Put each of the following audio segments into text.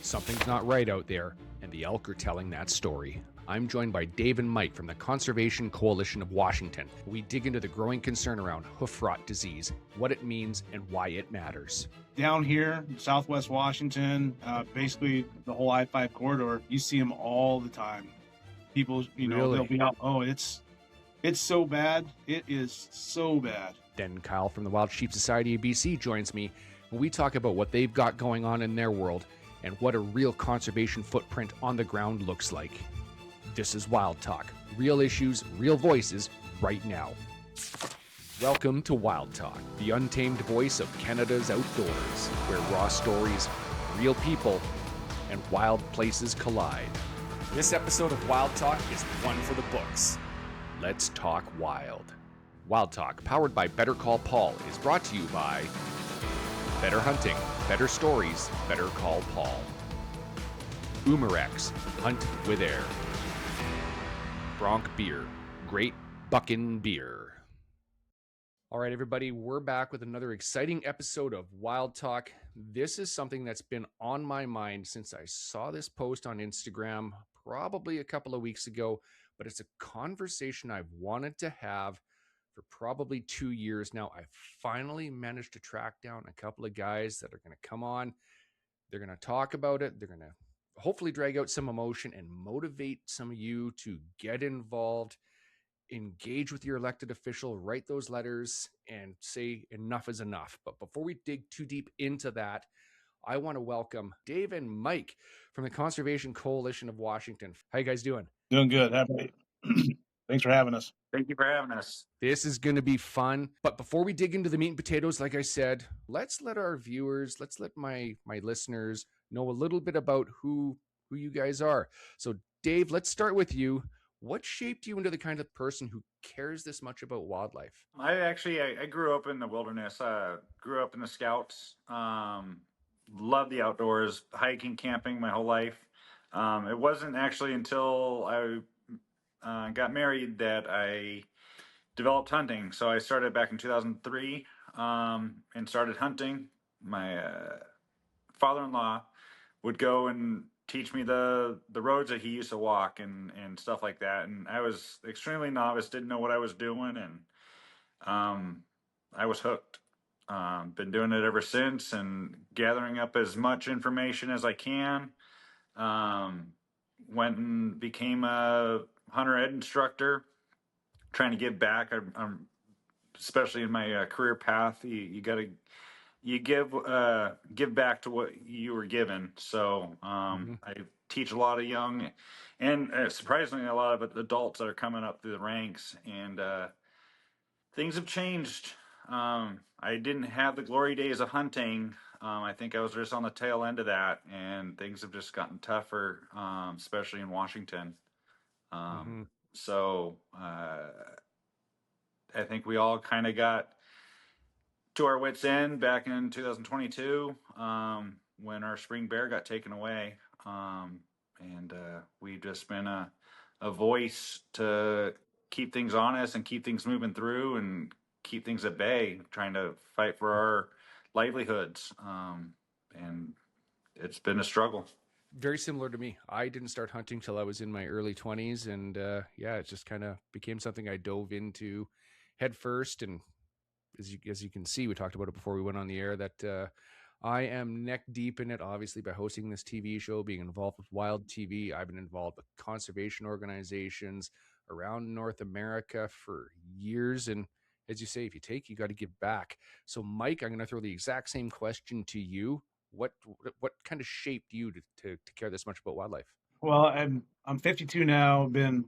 Something's not right out there, and the elk are telling that story. I'm joined by Dave and Mike from the Conservation Coalition of Washington. We dig into the growing concern around hoof rot disease, what it means, and why it matters. Down here in Southwest Washington, basically the whole I-5 corridor, you see them all the time. People, they'll be out, it's so bad. It is so bad. Then Kyle from the Wild Sheep Society of BC joins me when we talk about what they've got going on in their world and what a real conservation footprint on the ground looks like. This is Wild Talk. Real issues, real voices, right now. Welcome to Wild Talk, the untamed voice of Canada's outdoors, where raw stories, real people, and wild places collide. This episode of Wild Talk is one for the books. Let's talk wild. Wild Talk, powered by Better Call Paul, is brought to you by Better Hunting, Better Stories, Better Call Paul. Umarex, Hunt with Air. Bronc Beer, Great Buckin' Beer. All right, everybody, we're back with another exciting episode of Wild Talk. This is something that's been on my mind since I saw this post on Instagram probably a couple of weeks ago, but it's a conversation I've wanted to have for probably 2 years now. I finally managed to track down a couple of guys that are going to come on. They're going to talk about it. They're going to hopefully drag out some emotion and motivate some of you to get involved, engage with your elected official, write those letters, and say enough is enough. But before we dig too deep into that, I want to welcome Dave and Mike from the Conservation Coalition of Washington. How you guys doing? Doing good. Thanks for having us. Thank you for having us. This is going to be fun. But before we dig into the meat and potatoes, like I said, let's let our viewers, let's let my listeners know a little bit about who you guys are. So Dave, let's start with you. What shaped you into the kind of person who cares this much about wildlife? I grew up in the wilderness. Grew up in the Scouts. Loved the outdoors, hiking, camping my whole life. It wasn't actually until I got married that I developed hunting. So I started back in 2003 and started hunting. My father-in-law would go and teach me the roads that he used to walk and stuff like that. And I was extremely novice, didn't know what I was doing, and I was hooked. Been doing it ever since and gathering up as much information as I can. Went and became a hunter ed instructor, trying to give back. I'm especially in my career path, you got to give back to what you were given. So I teach a lot of young and surprisingly a lot of adults that are coming up through the ranks, and things have changed. I didn't have the glory days of hunting. I think I was just on the tail end of that, and things have just gotten tougher, especially in Washington. So I think we all kind of got to our wits' end back in 2022 when our spring bear got taken away. And we've just been a voice to keep things honest and keep things moving through and keep things at bay, trying to fight for our livelihoods. And it's been a struggle. Very similar to me. I didn't start hunting till I was in my early 20s, and it just kind of became something I dove into head first. And as you can see, we talked about it before we went on the air, that I am neck deep in it, obviously, by hosting this TV show, being involved with Wild TV. I've been involved with conservation organizations around North America for years. And as you say, if you take, you got to give back. So Mike, I'm going to throw the exact same question to you. What kind of shaped you to care this much about wildlife? Well, I'm 52 now. Been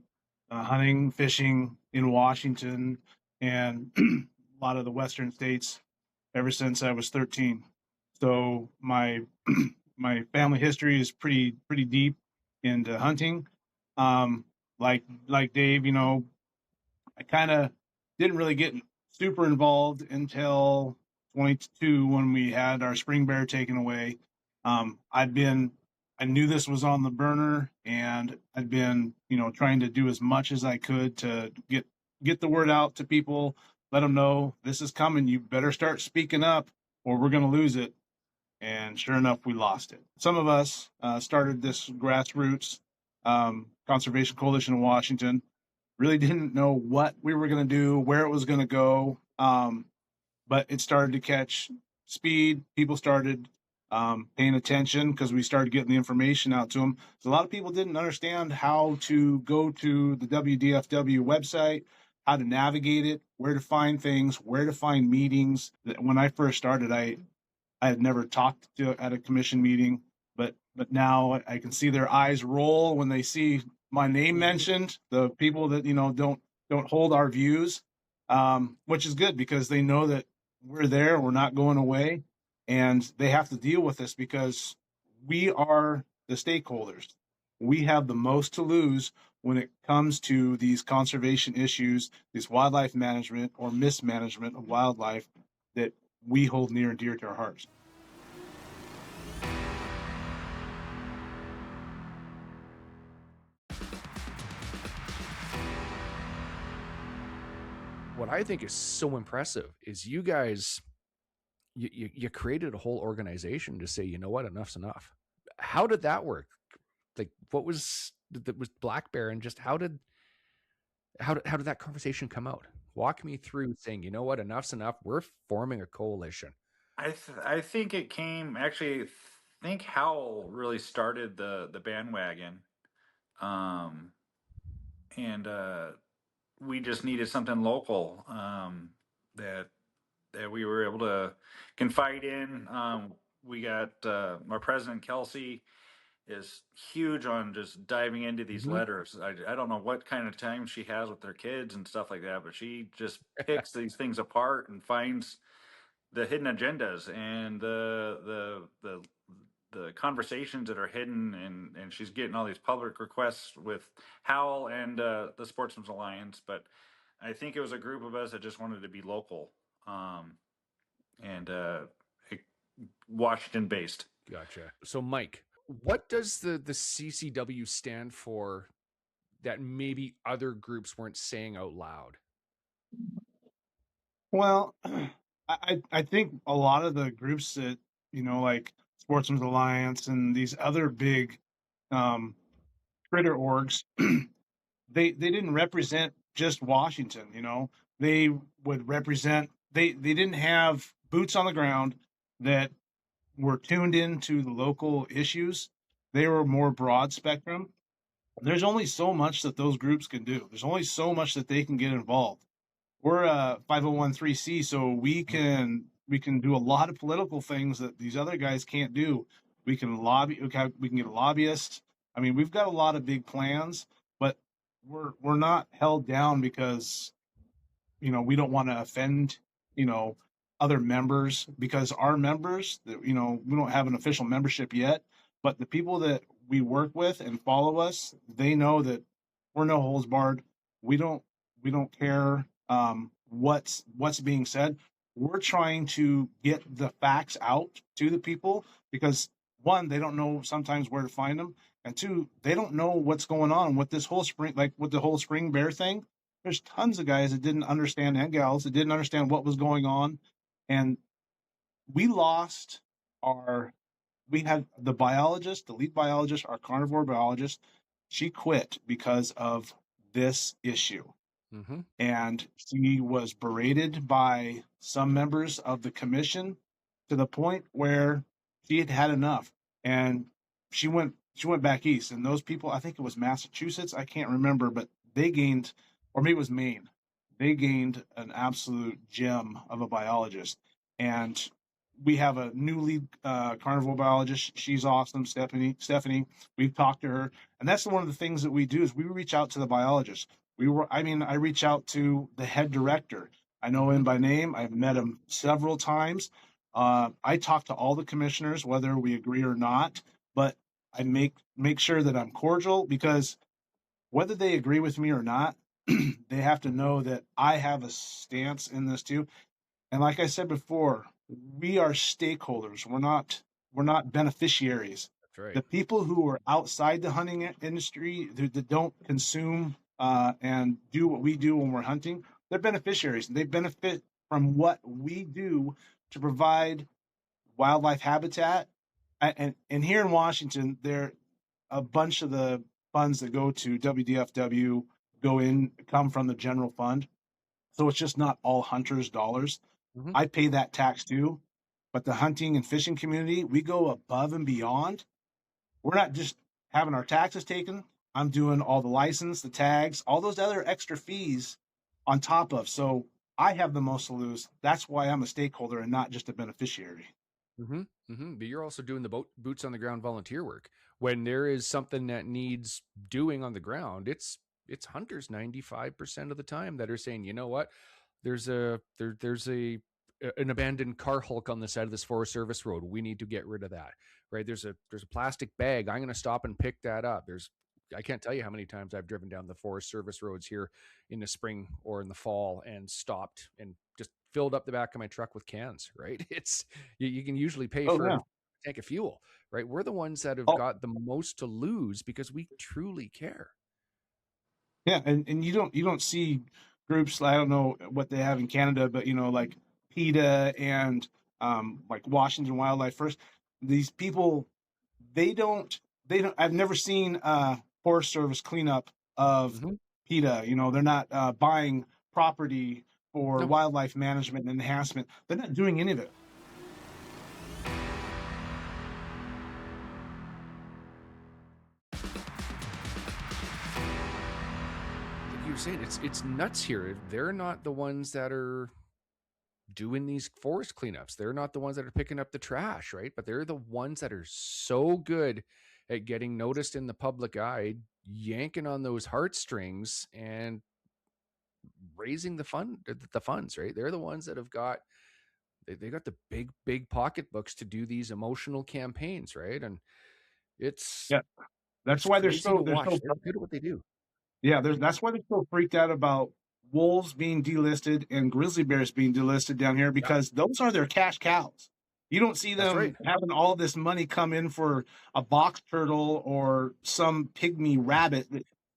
hunting, fishing in Washington and a lot of the western states ever since I was 13. So my my family history is pretty deep into hunting. Like Dave, I kind of didn't really get super involved until 22 when we had our spring bear taken away. I knew this was on the burner, and I'd been, trying to do as much as I could to get the word out to people, let them know this is coming. You better start speaking up or we're going to lose it. And sure enough, we lost it. Some of us started this grassroots conservation coalition in Washington. Really didn't know what we were going to do, where it was going to go, but it started to catch speed. People started paying attention because we started getting the information out to them. So a lot of people didn't understand how to go to the WDFW website, how to navigate it, where to find things, where to find meetings. When I first started, I had never talked to at a commission meeting, but now I can see their eyes roll when they see my name mentioned. The people that don't hold our views, which is good because they know that we're there, we're not going away, and they have to deal with this because we are the stakeholders. We have the most to lose when it comes to these conservation issues, this wildlife management or mismanagement of wildlife that we hold near and dear to our hearts. What I think is so impressive is you guys, you created a whole organization to say, you know what, enough's enough. How did that work? Like, what was that was Black Bear, and just how did that conversation come out? Walk me through saying, you know what, enough's enough. We're forming a coalition. I think it came actually. I think Howell really started the bandwagon, and we just needed something local that we were able to confide in. We got our president Kelsey is huge on just diving into these letters. I don't know what kind of time she has with her kids and stuff like that, but she just picks these things apart and finds the hidden agendas and the conversations that are hidden, and she's getting all these public requests with Howell and the Sportsman's Alliance. But I think it was a group of us that just wanted to be local, and Washington based. Gotcha. So Mike, what does the CCW stand for that maybe other groups weren't saying out loud? Well, I think a lot of the groups that, like Sportsman's Alliance and these other big critter orgs, they didn't represent just Washington, They would represent, they didn't have boots on the ground that were tuned into the local issues. They were more broad spectrum. There's only so much that those groups can do. There's only so much that they can get involved. We're a 501(c), so we can do a lot of political things that these other guys can't do. We can lobby. We can get a lobbyist. I mean, we've got a lot of big plans, but we're not held down because we don't want to offend other members, because our members, we don't have an official membership yet, but the people that we work with and follow us, they know that we're no holds barred. We don't care what's being said. We're trying to get the facts out to the people because, one, they don't know sometimes where to find them, and two, they don't know what's going on with this whole spring, like with the whole spring bear thing. There's tons of guys that didn't understand, and gals that didn't understand what was going on, and we had the biologist, the lead biologist, our carnivore biologist. She quit because of this issue. And she was berated by some members of the commission to the point where she had had enough, and she went back east. And those people, I think it was Massachusetts, I can't remember, but they gained, or maybe it was Maine, they gained an absolute gem of a biologist. And we have a new lead carnivore biologist. She's awesome, Stephanie. We've talked to her, and that's one of the things that we do is we reach out to the biologist. I reach out to the head director. I know him by name. I've met him several times. I talk to all the commissioners, whether we agree or not, but I make sure that I'm cordial, because whether they agree with me or not, they have to know that I have a stance in this too. And like I said before, we are stakeholders. We're not beneficiaries. That's right. The people who are outside the hunting industry that don't consume and do what we do when we're hunting, they're beneficiaries. They benefit from what we do to provide wildlife habitat. And here in Washington, there a bunch of the funds that go to WDFW come from the general fund. So it's just not all hunters' dollars. Mhm. I pay that tax too, but the hunting and fishing community, we go above and beyond. We're not just having our taxes taken. I'm doing all the license, the tags, all those other extra fees on top of. So I have the most to lose. That's why I'm a stakeholder and not just a beneficiary. But you're also doing the boots on the ground volunteer work. When there is something that needs doing on the ground, it's hunters 95% of the time that are saying, you know what, there's an abandoned car hulk on the side of this Forest Service road. We need to get rid of that. Right? There's a plastic bag. I'm going to stop and pick that up. I can't tell you how many times I've driven down the Forest Service roads here in the spring or in the fall and stopped and just filled up the back of my truck with cans, right? You can usually pay Oh for yeah. a tank of fuel, right? We're the ones that have Oh got the most to lose because we truly care. yeah. And you don't see groups, I don't know what they have in Canada, but like PETA and like Washington Wildlife First, these people they don't I've never seen Forest Service cleanup of Mm-hmm. PETA. They're not buying property for No, wildlife management and enhancement. They're not doing any of it. like you were saying, it's nuts here. They're not the ones that are doing these forest cleanups. They're not the ones that are picking up the trash, right? But they're the ones that are so good at getting noticed in the public eye, yanking on those heartstrings and raising the funds, right? They're the ones that have got they got the big pocketbooks to do these emotional campaigns, right? And it's Yeah, that's it's why crazy to watch. They're good at what they do. that's why they're so freaked out about wolves being delisted and grizzly bears being delisted down here, Yeah, because those are their cash cows. You don't see that's right. them having all this money come in for a box turtle or some pygmy rabbit.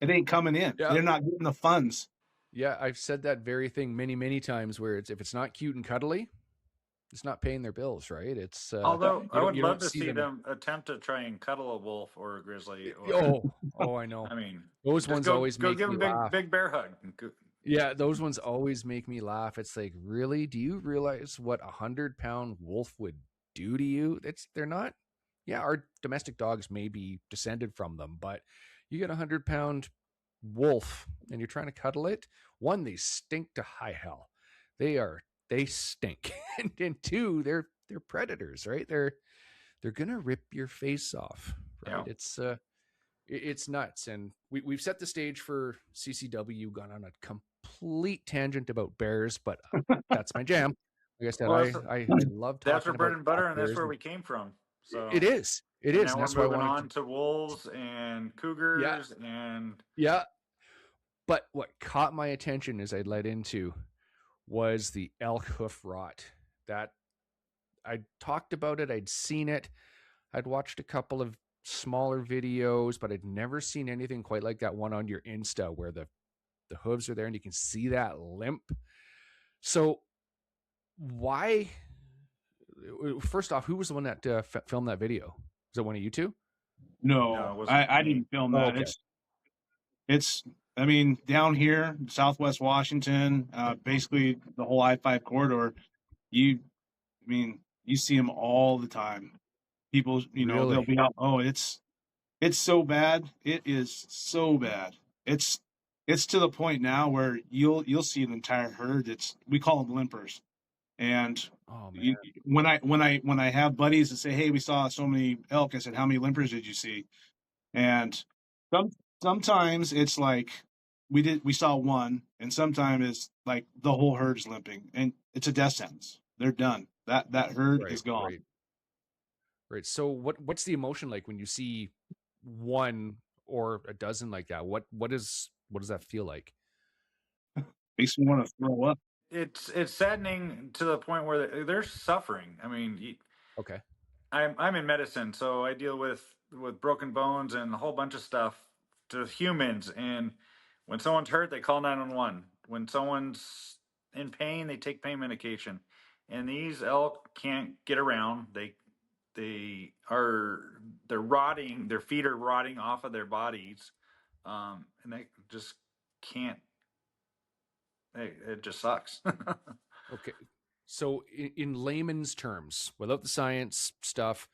It ain't coming in. Yeah. They're not getting the funds. Yeah, I've said that very thing many times where if it's not cute and cuddly, it's not paying their bills, right? It's Although I would you love don't to see see them. them attempt to try and cuddle a wolf or a grizzly, or Oh, I know. I mean, Those just ones go always go make give me them laugh. big bear hug. Yeah, those ones always make me laugh. It's like, really? Do you realize what 100-pound wolf would do to you? They're not. Yeah, our domestic dogs may be descended from them, but you get 100-pound wolf and you're trying to cuddle it. One, they stink to high hell. They stink, and two, they're predators, right? They're gonna rip your face off, right? Yeah. It's nuts, and we've set the stage for CCW, gone on a complete tangent about bears, but that's my jam. Like I said, Well, I love that's our talking bread about and butter, and that's bears. where we came from. It So, is, and and now we're that's why I moving wanted to. on to wolves and Yeah, cougars, and yeah. But what caught my attention as I led into was the elk hoof rot. That I'd talked about it, I'd seen it, I'd watched a couple of smaller videos, but I'd never seen anything quite like that one on your Insta where the hooves are there and you can see that limp. So why? First off, who was the one that filmed that video? Was it one of you two? no, it No, wasn't I me. didn't film Oh, that. okay, It's I mean, down here, Southwest Washington, basically the whole I-5 corridor. You I mean, you see them all the time. People, they'll really? be out. Oh, it's so bad. It is so bad. It's it's to the point now where you'll see an entire herd. We call them limpers. And Oh man, you, when I have buddies that say, "Hey, we saw so many elk," I said, "How many limpers did you see?" And some sometimes it's like we saw one, and sometimes it's like the whole herd's limping, and it's a death sentence. They're done. That herd right, is gone. right, right. So what's the emotion like when you see one or a dozen like that? What does that feel like? Makes me want to throw up. It's saddening to the point where they're suffering. I mean, Okay, I'm in medicine, so I deal with broken bones and a whole bunch of stuff to humans. And when someone's hurt, they call 911. When someone's in pain, they take pain medication. and these elk can't get around. They're rotting. Their feet are rotting off of their bodies, and they just can't. It just sucks. Okay. So in layman's terms, without the science stuff,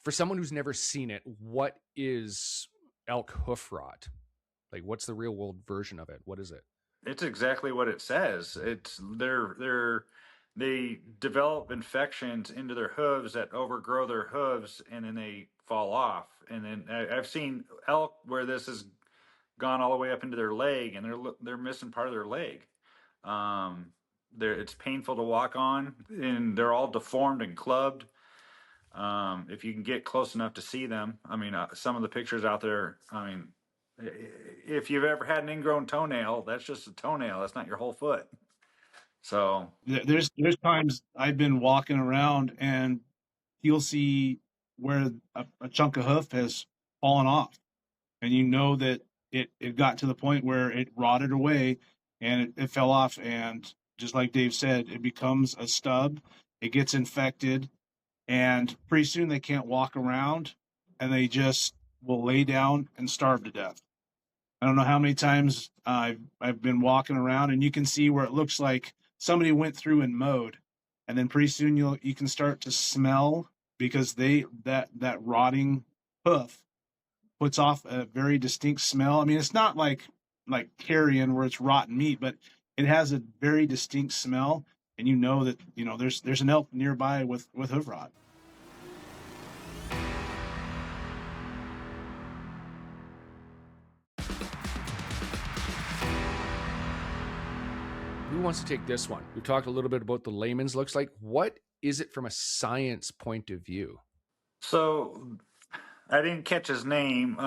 for someone who's never seen it, what is elk hoof rot? Like, what's the real world version of it? What is it? It's exactly what it says. They develop infections into their hooves that overgrow their hooves, and then they fall off. And then I've seen elk where this has gone all the way up into their leg, and they're missing part of their leg. Um, it's painful to walk on, and they're all deformed and clubbed. If you can get close enough to see them, I mean, some of the pictures out there, I mean, if you've ever had an ingrown toenail, that's just a toenail. That's not your whole foot. So There's times I've been walking around and you'll see where a chunk of hoof has fallen off, and you know that it got to the point where it rotted away and it fell off, and just like Dave said, it becomes a stub, it gets infected, and pretty soon they can't walk around, and they just will lay down and starve to death. I don't know how many times I've been walking around, and you can see where it looks like somebody went through and mowed, and then pretty soon you can start to smell, because that rotting hoof puts off a very distinct smell. I mean, it's not like carrion where it's rotten meat, but it has a very distinct smell, and you know that there's an elk nearby with hoof rot. Who wants to take this one? We've talked a little bit about the layman's looks like. What is it from a science point of view? So I didn't catch his name.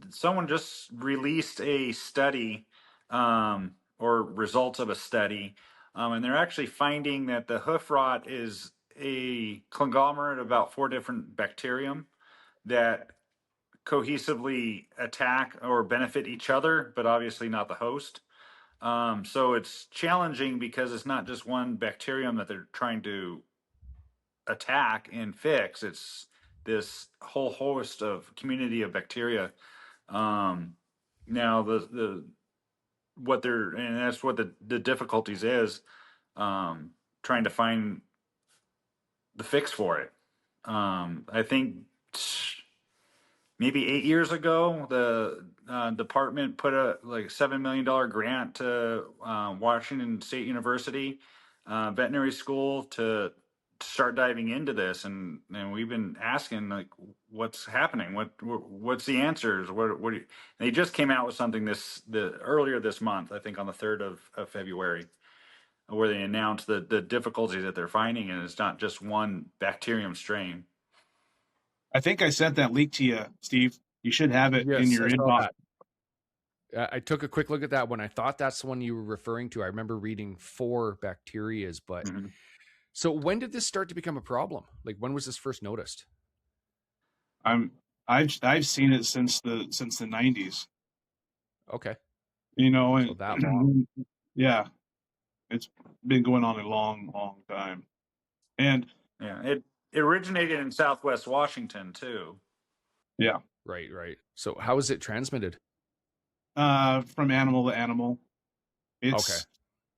Someone just released a study, or results of a study, and they're actually finding that the hoof rot is a conglomerate of about 4 different bacterium that cohesively attack or benefit each other, but obviously not the host. So it's challenging because it's not just one bacterium that they're trying to attack and fix. It's this whole host of community of bacteria. Now and that's what the difficulties is, trying to find the fix for it. I think maybe 8 years ago, the department put a $7 million grant to Washington State University veterinary school to start diving into this, and we've been asking what's happening, what's the answers, they just came out with something earlier this month, I think on the 3rd of February, where they announced the difficulties that they're finding, and it's not just one bacterium strain. I think I sent that link to you, Steve. You should have it in your inbox. I took a quick look at that one. I thought that's the one you were referring to. I remember reading 4 bacterias, but So when did this start to become a problem? Like, when was this first noticed? I've seen it since the 90s. Okay. And so that long. Yeah, it's been going on a long time. And yeah, it originated in Southwest Washington too. Yeah. Right. So how is it transmitted? From animal to animal. It's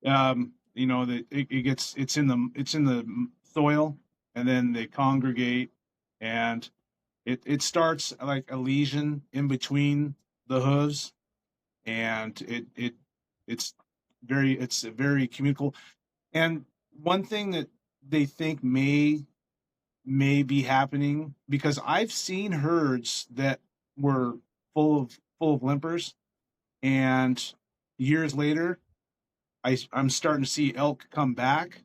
okay. It's in the soil, and then they congregate, and it starts like a lesion in between the hooves, and it's very communicable. And one thing that they think may be happening, because I've seen herds that were full of limpers, and years later I'm starting to see elk come back,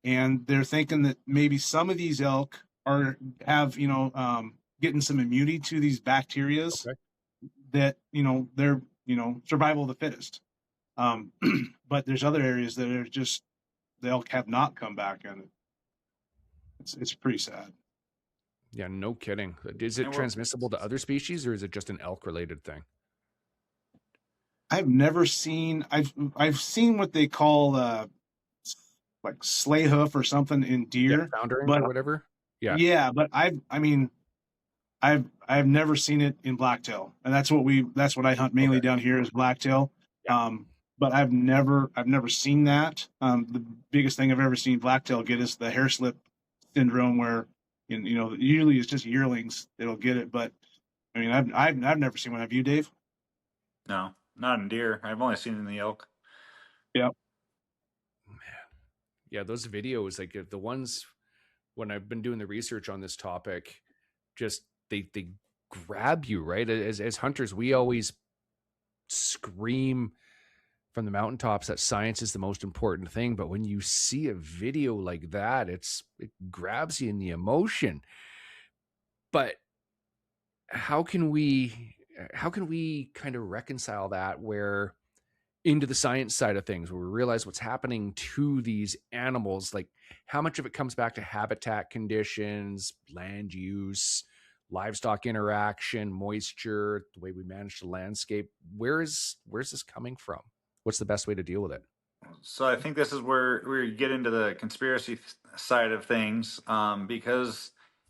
and they're thinking that maybe some of these elk have getting some immunity to these bacterias, that they're survival of the fittest. But there's other areas that are just, the elk have not come back, and it's pretty sad. Yeah, no kidding. Is it transmissible to other species, or is it just an elk related thing? I've never seen. I've seen what they call like sleigh hoof or something in deer, foundering but or whatever. Yeah. yeah, but I've never seen it in blacktail, and that's what I hunt mainly down here is blacktail. Yeah. But I've never seen that. The biggest thing I've ever seen blacktail get is the hair slip syndrome, where usually it's just yearlings that'll get it. But I mean, I've never seen one. Have you, Dave? No, not in deer. I've only seen it in the elk. Yeah. Man. Yeah, those videos, like the ones when I've been doing the research on this topic, just they grab you, right? As hunters, we always scream from the mountaintops that science is the most important thing, but when you see a video like that, it grabs you in the emotion. But how can we kind of reconcile that where into the science side of things, where we realize what's happening to these animals, like how much of it comes back to habitat conditions, land use, livestock interaction, moisture, the way we manage the landscape? Where's this coming from? What's the best way to deal with it? So I think this is where we get into the conspiracy side of things, because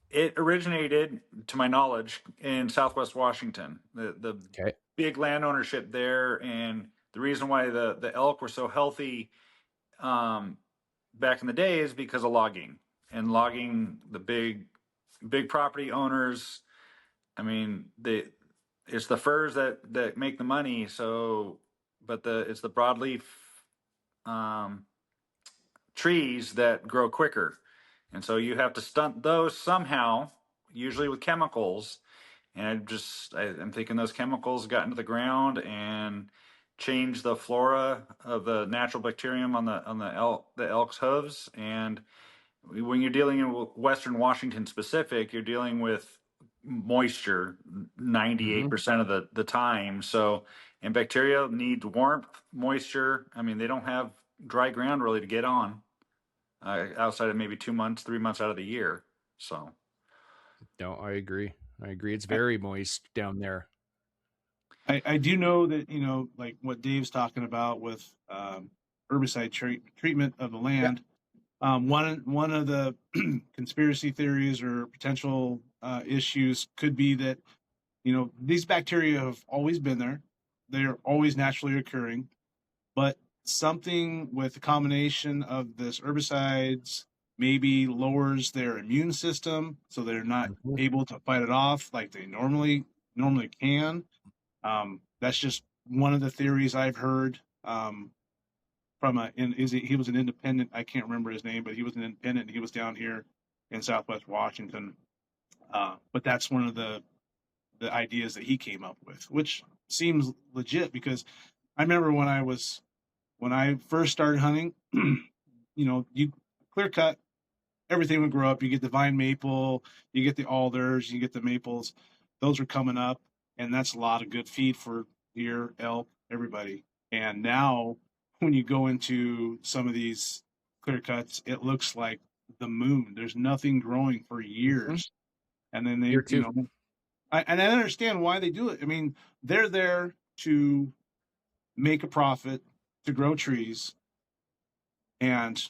it originated, to my knowledge, in Southwest Washington. The Okay. big land ownership there, and the reason why the elk were so healthy back in the day is because of logging. And logging, the big property owners, I mean, it's the firs that make the money. So, but it's the broadleaf trees that grow quicker, and so you have to stunt those somehow, usually with chemicals. And I'm thinking those chemicals got into the ground and changed the flora of the natural bacterium on the elk's hooves. And when you're dealing in Western Washington specific, you're dealing with moisture 98% of the time. So, and bacteria need warmth, moisture. I mean, they don't have dry ground really to get on outside of maybe 2 months, 3 months out of the year. So, No, I agree. It's very moist down there. I do know that, like what Dave's talking about with herbicide treatment of the land. Yeah. One of the conspiracy theories or potential issues could be that, these bacteria have always been there. They're always naturally occurring, but something with the combination of this herbicides maybe lowers their immune system, so they're not able to fight it off like they normally can. That's just one of the theories I've heard he was an independent. I can't remember his name, but he was an independent. He was down here in Southwest Washington. But that's one of the ideas that he came up with, which seems legit, because I remember when I first started hunting, you clear cut, everything would grow up. You get the vine maple, you get the alders, you get the maples. Those are coming up, and that's a lot of good feed for deer, elk, everybody. And now when you go into some of these clear cuts, it looks like the moon. There's nothing growing for years. And then they, I understand why they do it. I mean, they're there to make a profit, to grow trees. And,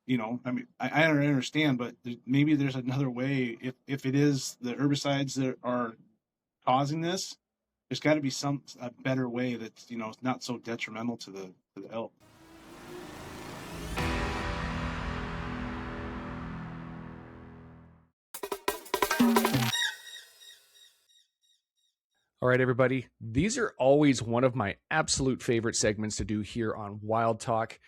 I mean, I understand, but maybe there's another way. If it is the herbicides that are causing this, there's got to be a better way that's, not so detrimental to the elk. All right, everybody. These are always one of my absolute favorite segments to do here on Wild Talk.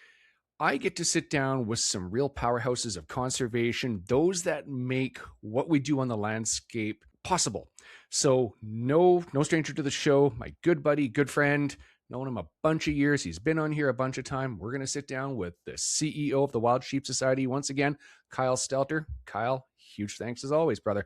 I get to sit down with some real powerhouses of conservation, those that make what we do on the landscape possible. So no stranger to the show, my good buddy, good friend, known him a bunch of years. He's been on here a bunch of time. We're going to sit down with the CEO of the Wild Sheep Society once again, Kyle Stelter. Kyle, huge thanks as always, brother.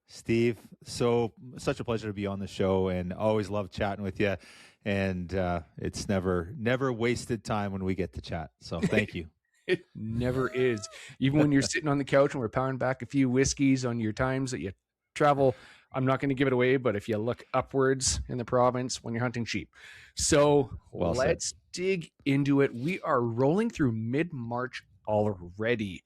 Steve, such a pleasure to be on the show, and always love chatting with you. And it's never wasted time when we get to chat. So thank you. It never is. Even when you're sitting on the couch and we're powering back a few whiskeys on your times that you travel, I'm not going to give it away, but if you look upwards in the province when you're hunting sheep. So let's dig into it. We are rolling through mid-March already.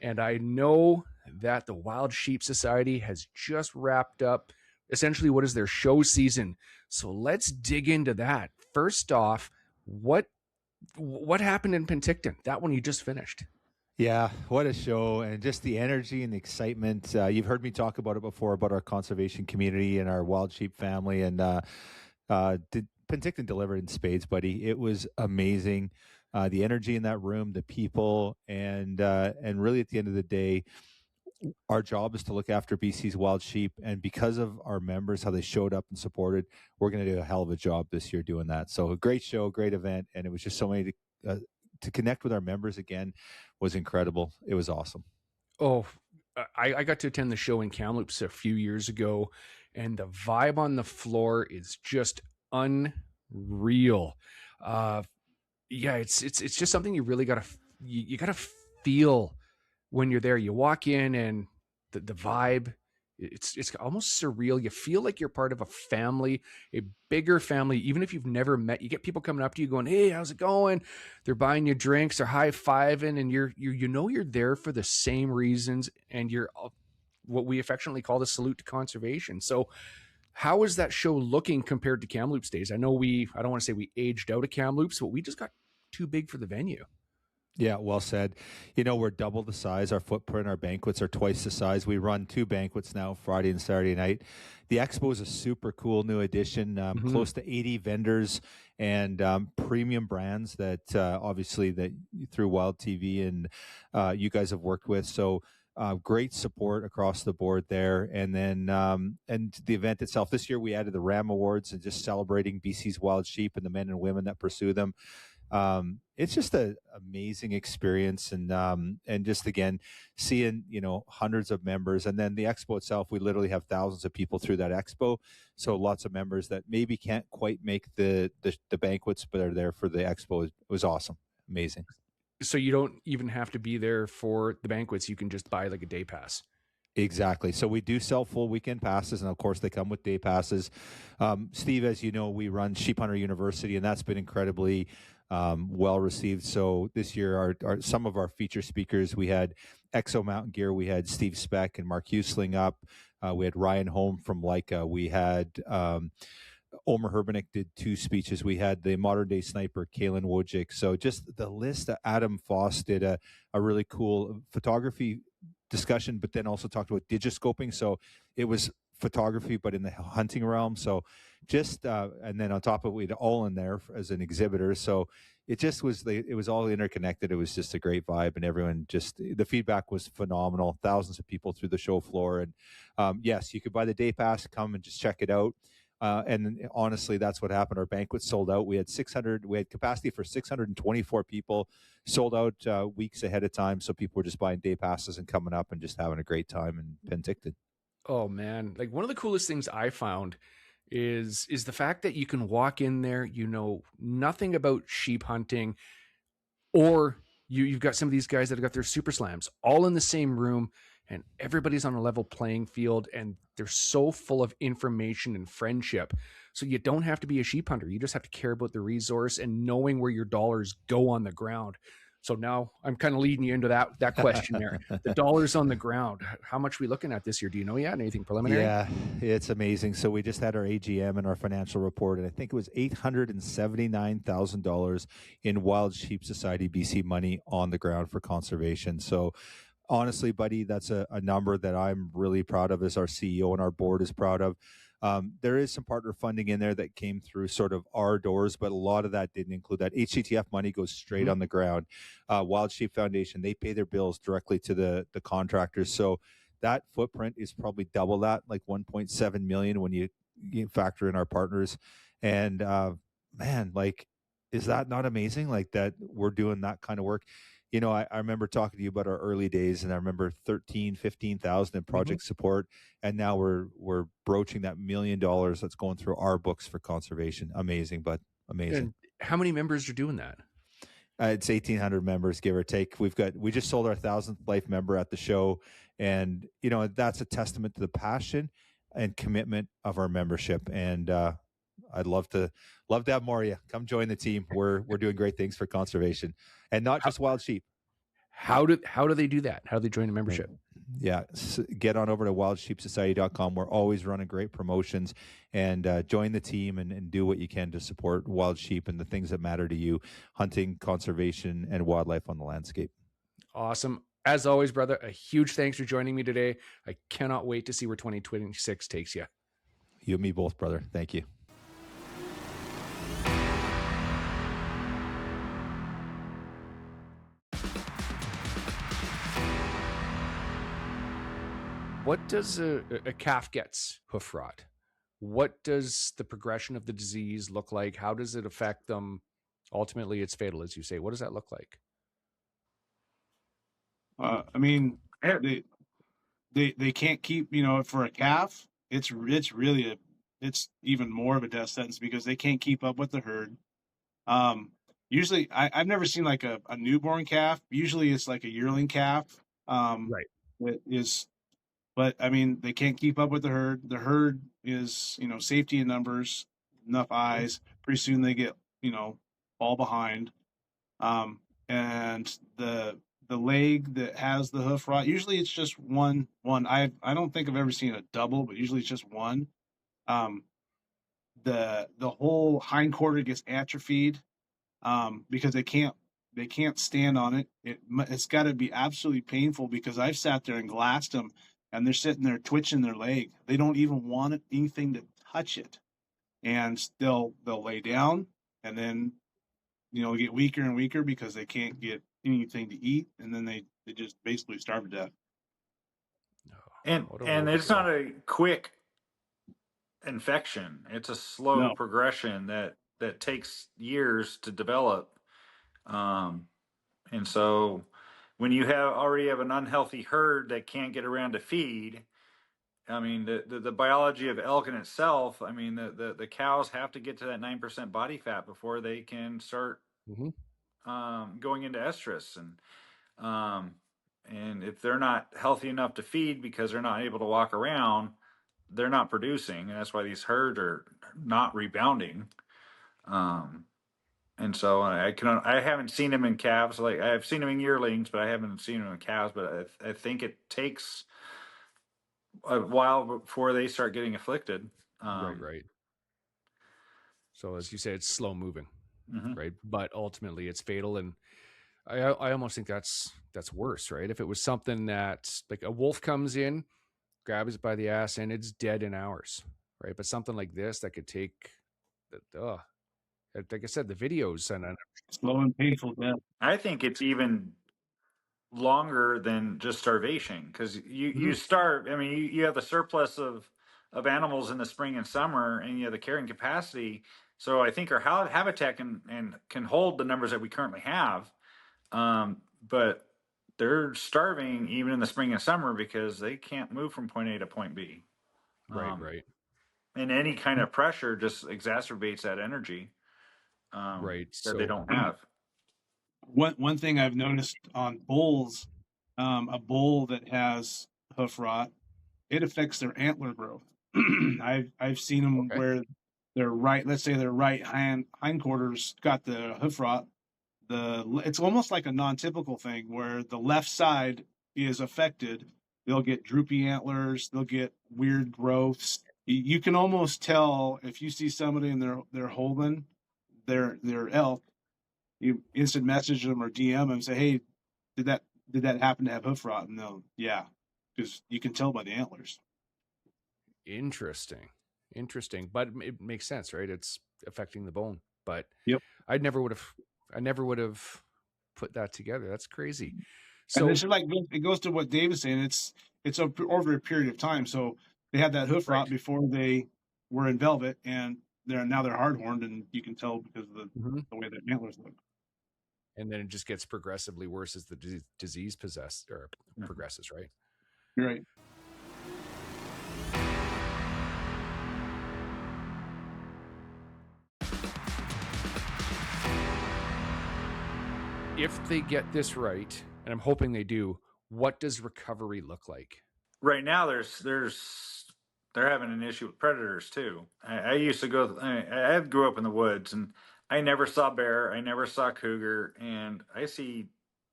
And I know that the Wild Sheep Society has just wrapped up essentially what is their show season. So let's dig into that. First off, what happened in Penticton? That one you just finished. Yeah, what a show, and just the energy and the excitement. You've heard me talk about it before, about our conservation community and our wild sheep family, and Penticton delivered in spades, buddy. It was amazing. The energy in that room, the people, and really at the end of the day, our job is to look after BC's wild sheep. And because of our members, how they showed up and supported, we're going to do a hell of a job this year doing that. So a great show, great event. And it was just so many to connect with our members again was incredible. It was awesome. Oh, I got to attend the show in Kamloops a few years ago, and the vibe on the floor is just unreal. Yeah, it's just something you really gotta you gotta feel when you're there. You walk in and the vibe, it's almost surreal. You feel like you're part of a family, a bigger family, even if you've never met. You get people coming up to you going, "Hey, how's it going?" They're buying you drinks, they're high-fiving, and you're there for the same reasons, and you're what we affectionately call the salute to conservation. So how is that show looking compared to Kamloops days? I know I don't want to say we aged out of Kamloops, but we just got too big for the venue. Yeah, well said. We're double the size. Our footprint, our banquets are twice the size. We run 2 banquets now, Friday and Saturday night. The expo is a super cool new addition. Close to 80 vendors and premium brands that obviously that through Wild TV and you guys have worked with. So great support across the board there. And then and the event itself, this year we added the Ram Awards and just celebrating BC's wild sheep and the men and women that pursue them. It's just an amazing experience, and just again seeing hundreds of members, and then the expo itself, we literally have thousands of people through that expo, so lots of members that maybe can't quite make the banquets but are there for the expo. It was awesome, amazing. So you don't even have to be there for the banquets. You can just buy like a day pass. Exactly. So we do sell full weekend passes, and of course they come with day passes. Steve, as you know, we run Sheep Hunter University, and that's been incredibly well received. So this year, our some of our feature speakers, we had Exo Mountain Gear, we had Steve Speck and Mark Husling up. We had Ryan Holm from Leica. We had Omer Herbenik did 2 speeches. We had the modern day sniper, Kaylin Wojcik. So just the list. Adam Foss did a really cool photography discussion, but then also talked about digiscoping. So it was photography, but in the hunting realm. So just, and then on top of it, we had all in there as an exhibitor. So it just was, it was all interconnected. It was just a great vibe, and everyone the feedback was phenomenal. Thousands of people through the show floor. And yes, you could buy the day pass, come and just check it out. And honestly, that's what happened. Our banquet sold out. We had capacity for 624 people, sold out weeks ahead of time. So people were just buying day passes and coming up and just having a great time in Penticton. Oh man. Like one of the coolest things I found is the fact that you can walk in there, nothing about sheep hunting, or you've got some of these guys that have got their super slams all in the same room, and everybody's on a level playing field, and they're so full of information and friendship. So you don't have to be a sheep hunter. You just have to care about the resource and knowing where your dollars go on the ground. So now I'm kind of leading you into that question there. The dollars on the ground, how much are we looking at this year? Do you know yet? Anything preliminary? Yeah, it's amazing. So we just had our AGM and our financial report, and I think it was $879,000 in Wild Sheep Society BC money on the ground for conservation. So honestly, buddy, that's a number that I'm really proud of, as our CEO and our board is proud of. There is some partner funding in there that came through sort of our doors, but a lot of that didn't include that. HCTF money goes straight on the ground. Wild Sheep Foundation, they pay their bills directly to the contractors. So that footprint is probably double that, like 1.7 million when you factor in our partners. And man, like, is that not amazing? Like that we're doing that kind of work. I remember talking to you about our early days, and I remember 15,000 in project support. And now we're broaching that $1 million that's going through our books for conservation. Amazing, but amazing. And how many members are doing that? It's 1,800 members, give or take. We just sold our 1,000th life member at the show. And, that's a testament to the passion and commitment of our membership. And, I'd love to have more of you. Come join the team. We're doing great things for conservation, and not just wild sheep. How do they do that? How do they join a membership? Yeah, get on over to wildsheepsociety.com. We're always running great promotions, and join the team and do what you can to support wild sheep and the things that matter to you: hunting, conservation, and wildlife on the landscape. Awesome. As always, brother, a huge thanks for joining me today. I cannot wait to see where 2026 takes you. You and me both, brother. Thank you. What does a calf gets hoof rot? What does the progression of the disease look like? How does it affect them? Ultimately, it's fatal, as you say. What does that look like? I mean, they can't keep, for a calf, it's really it's even more of a death sentence because they can't keep up with the herd. Usually I've never seen like a newborn calf. Usually it's like a yearling calf. Right. That is, but I mean, they can't keep up with the herd. The herd is, safety in numbers, enough eyes. Pretty soon they get, fall behind. And the leg that has the hoof rot, usually it's just one. I don't think I've ever seen a double, but usually it's just one. The whole hindquarter gets atrophied because they can't stand on it. It's got to be absolutely painful because I've sat there and glassed them, and they're sitting there twitching their leg. They don't even want anything to touch it, and they'll lay down, and then get weaker and weaker because they can't get anything to eat, and then they just basically starve to death. And it's not a quick infection. It's a slow progression that takes years to develop. And so when you already have an unhealthy herd that can't get around to feed, I mean, the biology of elk in itself, I mean, the cows have to get to that 9% body fat before they can start going into estrus. And if they're not healthy enough to feed because they're not able to walk around, they're not producing. And that's why these herds are not rebounding. And so I haven't seen them in calves. Like I've seen them in yearlings, but I haven't seen them in calves. But I think it takes a while before they start getting afflicted. Right. So as you say, it's slow moving, right? But ultimately, it's fatal, and I almost think that's worse, right? If it was something that like a wolf comes in, grabs it by the ass, and it's dead in hours, right? But something like this that could take, like I said, the videos and Slow and painful death. I think it's even longer than just starvation because you starve. I mean, you have the surplus of animals in the spring and summer, and you have the carrying capacity. So I think our habitat can hold the numbers that we currently have, but they're starving even in the spring and summer because they can't move from point A to point B. Right. And any kind of pressure just exacerbates that energy that they don't have. One thing I've noticed on bulls, a bull that has hoof rot, it affects their antler growth. I've seen them where their let's say their right hindquarters got the hoof rot. It's almost like a non-typical thing where the left side is affected. They'll get droopy antlers. They'll get weird growths. You can almost tell if you see somebody and they're holding their elk. You instant message them or DM them and say, "Hey, did that happen to have hoof rot?" And they'll, yeah, because you can tell by the antlers. Interesting, but it makes sense, right? It's affecting the bone. But yep, I never would have put that together. That's crazy. So and it's like it goes to what Dave is saying. It's over a period of time. So they had that hoof rot before they were in velvet, and they're hard horned, and you can tell because of the way their antlers look. And then it just gets progressively worse as the disease progresses, right? You're right. If they get this right, and I'm hoping they do, what does recovery look like? Right now, they're having an issue with predators too. I used to go. I grew up in the woods, and I never saw bear. I never saw cougar, and I see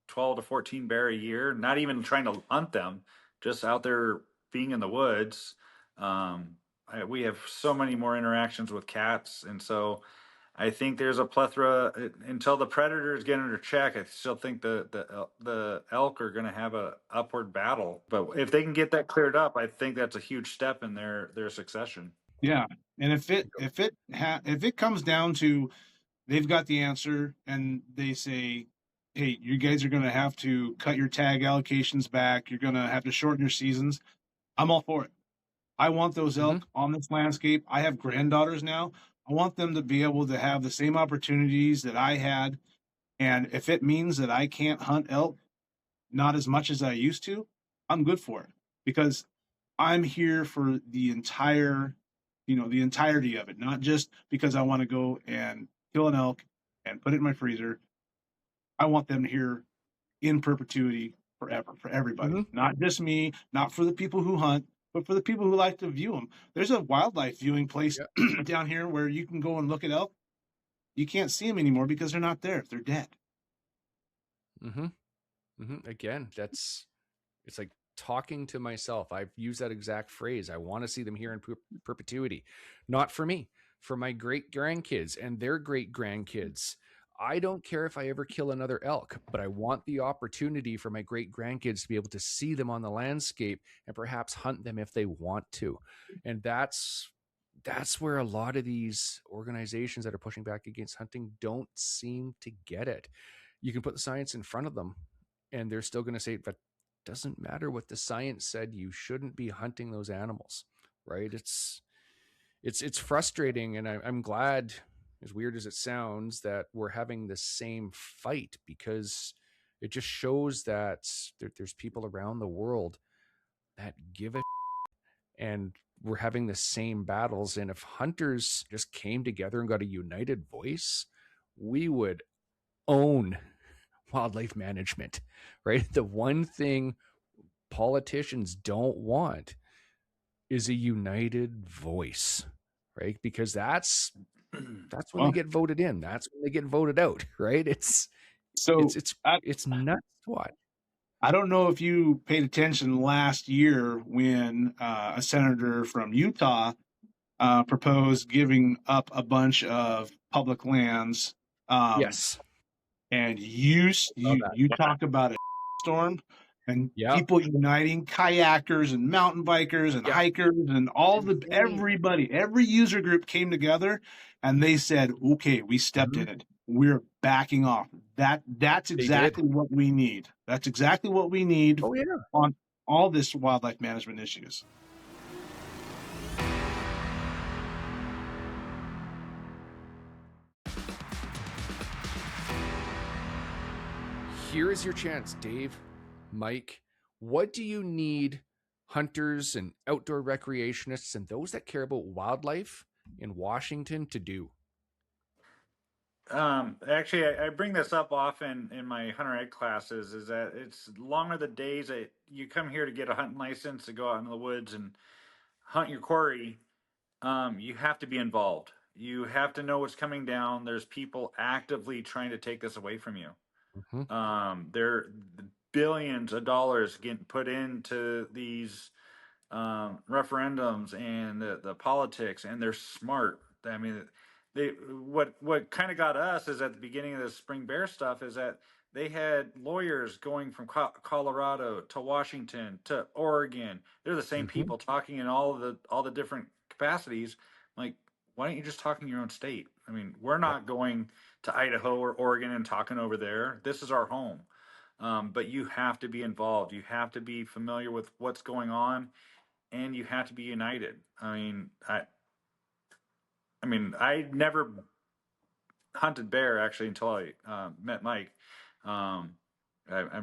12 to 14 bear a year, not even trying to hunt them, just out there being in the woods. We have so many more interactions with cats. And so I think there's a plethora until the predators get under check. I still think the elk are going to have a upward battle. But if they can get that cleared up, I think that's a huge step in their succession. Yeah, and if it comes down to they've got the answer and they say, hey, you guys are going to have to cut your tag allocations back. You're going to have to shorten your seasons. I'm all for it. I want those elk on this landscape. I have granddaughters now. I want them to be able to have the same opportunities that I had. And if it means that I can't hunt elk not as much as I used to, I'm good for it because I'm here for the entirety of it, not just because I want to go and kill an elk and put it in my freezer. I want them here in perpetuity forever for everybody, not just me, not for the people who hunt, but for the people who like to view them. There's a wildlife viewing place down here where you can go and look at elk. You can't see them anymore because they're not there. They're dead. Again, it's like talking to myself. I've used that exact phrase. I want to see them here in perpetuity, not for me, for my great grandkids and their great grandkids. I don't care if I ever kill another elk, but I want the opportunity for my great grandkids to be able to see them on the landscape and perhaps hunt them if they want to. And that's where a lot of these organizations that are pushing back against hunting don't seem to get it. You can put the science in front of them and they're still going to say, but doesn't matter what the science said, you shouldn't be hunting those animals, right? It's frustrating, and I'm glad, as weird as it sounds, that we're having the same fight, because it just shows that there's people around the world that give a and we're having the same battles. And if hunters just came together and got a united voice, we would own wildlife management, right? The one thing politicians don't want is a united voice, right? Because that's when they get voted in. That's when they get voted out, right? It's nuts to watch. I don't know if you paid attention last year when a senator from Utah proposed giving up a bunch of public lands. Yes. And you talk about a storm and people uniting, kayakers and mountain bikers and hikers and everybody, every user group came together and they said, okay, we stepped in it. We're backing off. That's exactly what we need. That's exactly what we need on all this wildlife management issues. Here is your chance, Dave, Mike. What do you need hunters and outdoor recreationists and those that care about wildlife in Washington to do? Actually, I bring this up often in my hunter ed classes, is that it's longer the days that you come here to get a hunting license to go out in the woods and hunt your quarry. You have to be involved. You have to know what's coming down. There's people actively trying to take this away from you. There billions of dollars getting put into these referendums and the politics, and they're smart. I mean, what kind of got us is at the beginning of the spring bear stuff is that they had lawyers going from Colorado to Washington to Oregon. They're the same people talking in all the different capacities. Like, why don't you just talk in your own state? I mean, we're not going to Idaho or Oregon and talking over there. This is our home. But you have to be involved. You have to be familiar with what's going on, and you have to be united. I never hunted bear actually until I met Mike. I'm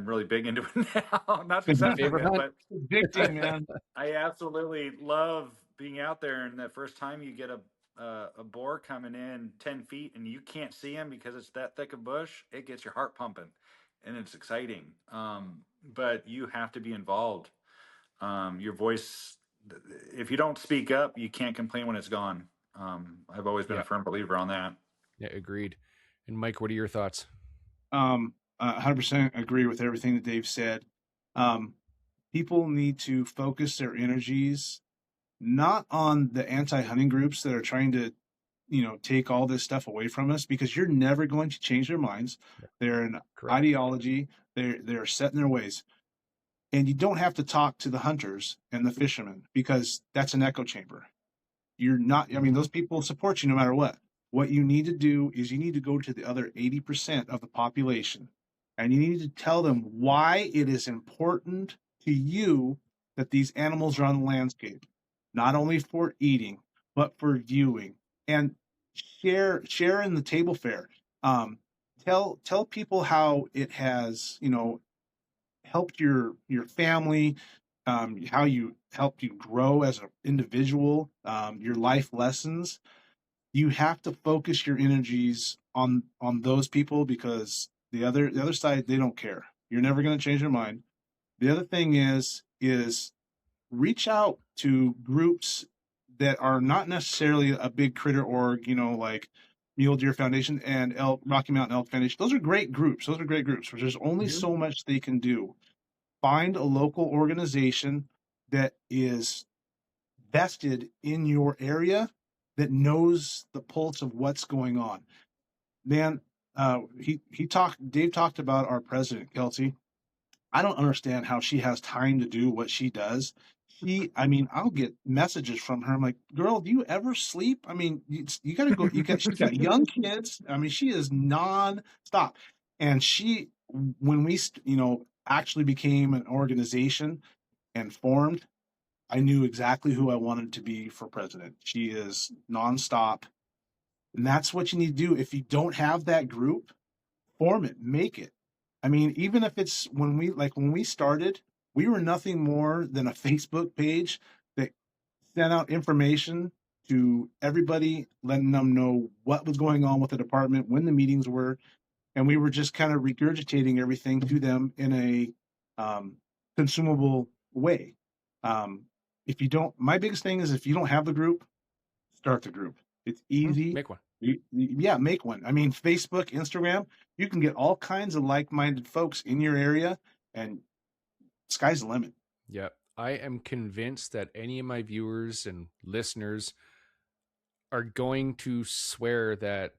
really big into it now. Not successfully, but addicting, man. I absolutely love being out there. And that first time you get a boar coming in 10 feet and you can't see him because it's that thick of bush, it gets your heart pumping, and it's exciting. But you have to be involved. Your voice, if you don't speak up, you can't complain when it's gone. I've always been a firm believer on that. Yeah, agreed. And Mike, what are your thoughts? 100% agree with everything that Dave said. People need to focus their energies not on the anti-hunting groups that are trying to, take all this stuff away from us, because you're never going to change their minds. They're an Correct. ideology. They're set in their ways. And you don't have to talk to the hunters and the fishermen, because that's an echo chamber. You're not, I mean, those people support you no matter what. What you need to do is you need to go to the other 80% of the population, and you need to tell them why it is important to you that these animals are on the landscape, not only for eating, but for viewing. And share in the table fare. Tell people how it has, helped your family, how you helped you grow as an individual, your life lessons. You have to focus your energies on those people, because the other side, they don't care. You're never going to change their mind. The other thing is reach out to groups that are not necessarily a big critter org, like Mule Deer Foundation and Rocky Mountain Elk Foundation. Those are great groups. But there's only so much they can do. Find a local organization that is vested in your area, that knows the pulse of what's going on. Man, Dave talked about our president, Kelsey. I don't understand how she has time to do what she does. I'll get messages from her. I'm like, girl, do you ever sleep? I mean, you got to go. She's got young kids. I mean, she is non-stop. And when we, actually became an organization and formed, I knew exactly who I wanted to be for president. She is nonstop. And that's what you need to do. If you don't have that group, form it, make it. I mean, even if it's when we started, we were nothing more than a Facebook page that sent out information to everybody, letting them know what was going on with the department, when the meetings were. And we were just kind of regurgitating everything to them in a consumable way. My biggest thing is, if you don't have the group, start the group. It's easy. Make one. Make one. I mean, Facebook, Instagram, you can get all kinds of like-minded folks in your area, and sky's the limit. Yeah. I am convinced that any of my viewers and listeners are going to swear that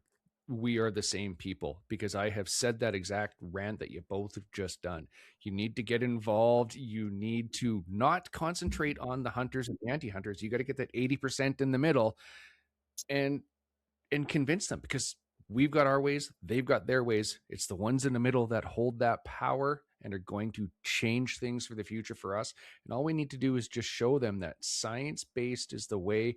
we are the same people, because I have said that exact rant that you both have just done. You need to get involved. You need to not concentrate on the hunters and the anti-hunters. You got to get that 80% in the middle and convince them, because we've got our ways, they've got their ways. It's the ones in the middle that hold that power and are going to change things for the future for us. And all we need to do is just show them that science-based is the way.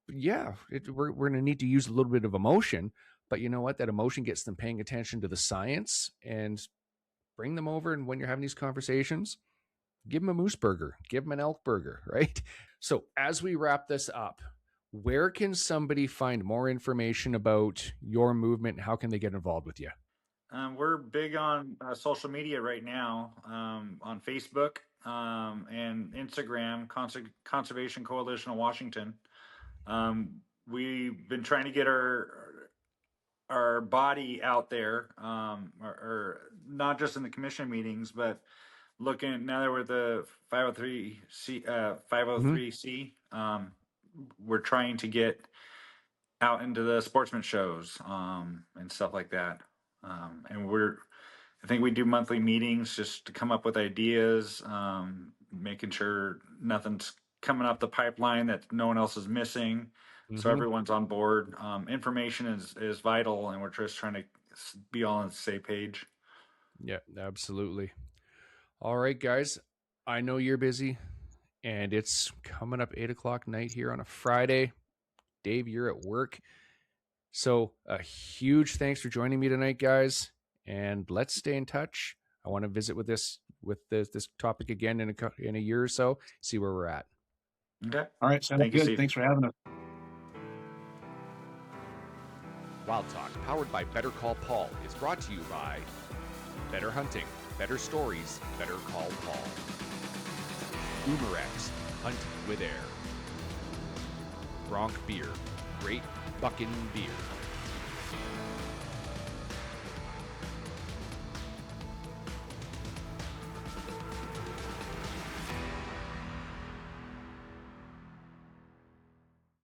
Yeah, we're going to need to use a little bit of emotion, but you know what? That emotion gets them paying attention to the science, and bring them over. And when you're having these conversations, give them a moose burger, give them an elk burger, right? So as we wrap this up, where can somebody find more information about your movement? How can they get involved with you? We're big on social media right now, on Facebook and Instagram, Conservation Coalition of Washington. We've been trying to get our body out there, or not just in the commission meetings, but looking now that we're the 503C, we're trying to get out into the sportsman shows and stuff like that. And I think we do monthly meetings just to come up with ideas, making sure nothing's coming up the pipeline that no one else is missing. So everyone's on board. Information is vital, and we're just trying to be all on the same page. Yeah, absolutely. All right, guys. I know you're busy, and it's coming up 8:00 night here on a Friday. Dave, you're at work. So a huge thanks for joining me tonight, guys. And let's stay in touch. I want to visit with this topic again in a year or so, see where we're at. Okay. All right. Sounds Thank you, good. Steve. Thanks for having us. Wild Talk, powered by Better Call Paul, is brought to you by Better Hunting, Better Stories, Better Call Paul. Umarex, Hunt with Air. Bronc Beer, Great Buckin' Beer.